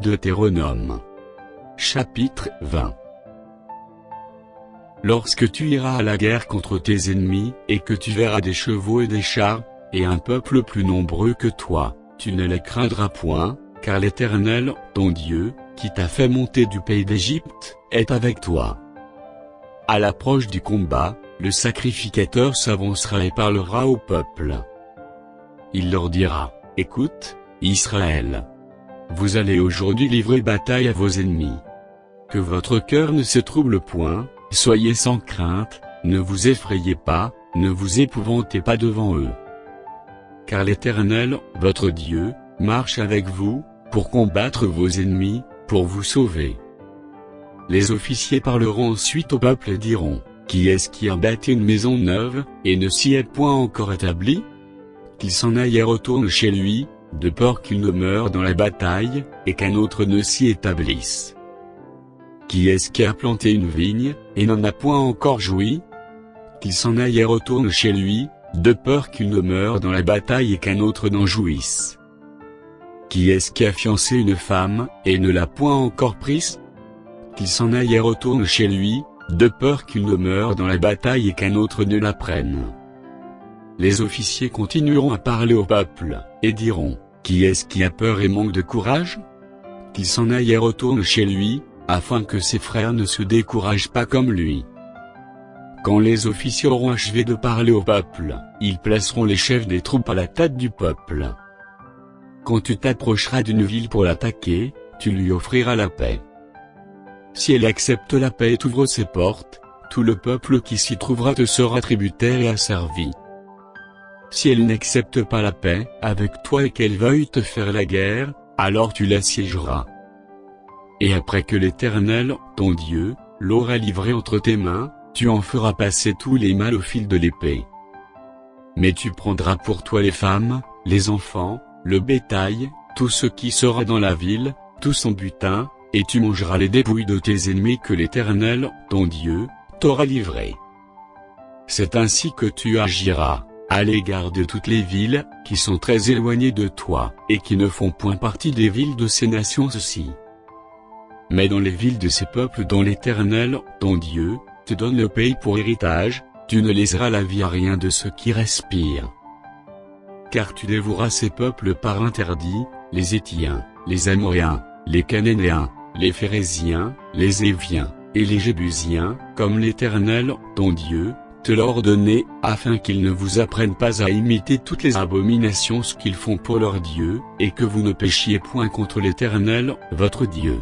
Deutéronome. Chapitre 20. Lorsque tu iras à la guerre contre tes ennemis, et que tu verras des chevaux et des chars, et un peuple plus nombreux que toi, tu ne les craindras point, car l'Éternel, ton Dieu, qui t'a fait monter du pays d'Égypte, est avec toi. À l'approche du combat, le sacrificateur s'avancera et parlera au peuple. Il leur dira: Écoute, Israël. Vous allez aujourd'hui livrer bataille à vos ennemis. Que votre cœur ne se trouble point, soyez sans crainte, ne vous effrayez pas, ne vous épouvantez pas devant eux. Car l'Éternel, votre Dieu, marche avec vous, pour combattre vos ennemis, pour vous sauver. Les officiers parleront ensuite au peuple et diront: Qui est-ce qui a bâti une maison neuve, et ne s'y est point encore établi? Qu'il s'en aille et retourne chez lui, de peur qu'il ne meure dans la bataille, et qu'un autre ne s'y établisse. Qui est-ce qui a planté une vigne, et n'en a point encore joui? Qu'il s'en aille et retourne chez lui, de peur qu'il ne meure dans la bataille et qu'un autre n'en jouisse. Qui est-ce qui a fiancé une femme, et ne l'a point encore prise? Qu'il s'en aille et retourne chez lui, de peur qu'il ne meure dans la bataille et qu'un autre ne la prenne. Les officiers continueront à parler au peuple, et diront: Qui est-ce qui a peur et manque de courage? Qu'il s'en aille et retourne chez lui, afin que ses frères ne se découragent pas comme lui. Quand les officiers auront achevé de parler au peuple, ils placeront les chefs des troupes à la tête du peuple. Quand tu t'approcheras d'une ville pour l'attaquer, tu lui offriras la paix. Si elle accepte la paix et t'ouvre ses portes, tout le peuple qui s'y trouvera te sera tributaire et asservi. Si elle n'accepte pas la paix avec toi et qu'elle veuille te faire la guerre, alors tu l'assiégeras. Et après que l'Éternel, ton Dieu, l'aura livré entre tes mains, tu en feras passer tous les mal au fil de l'épée. Mais tu prendras pour toi les femmes, les enfants, le bétail, tout ce qui sera dans la ville, tout son butin, et tu mangeras les dépouilles de tes ennemis que l'Éternel, ton Dieu, t'aura livrés. C'est ainsi que tu agiras à l'égard de toutes les villes, qui sont très éloignées de toi, et qui ne font point partie des villes de ces nations-ci. Mais dans les villes de ces peuples dont l'Éternel, ton Dieu, te donne le pays pour héritage, tu ne léseras la vie à rien de ceux qui respirent. Car tu dévoueras ces peuples par interdit, les Héthiens, les Amoréens, les Cananéens, les Phéréziens, les Éviens, et les Jébusiens, comme l'Éternel, ton Dieu, te l'a ordonné, afin qu'ils ne vous apprennent pas à imiter toutes les abominations qu'ils font pour leur Dieu, et que vous ne péchiez point contre l'Éternel, votre Dieu.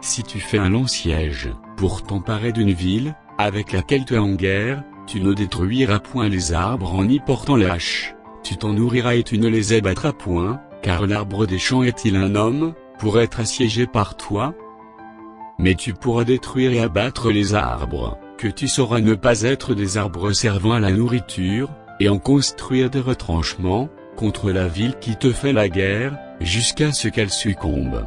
Si tu fais un long siège, pour t'emparer d'une ville, avec laquelle tu es en guerre, tu ne détruiras point les arbres en y portant la hache, tu t'en nourriras et tu ne les abattras point, car l'arbre des champs est-il un homme, pour être assiégé par toi? Mais tu pourras détruire et abattre les arbres, que tu sauras ne pas être des arbres servant à la nourriture, et en construire des retranchements, contre la ville qui te fait la guerre, jusqu'à ce qu'elle succombe.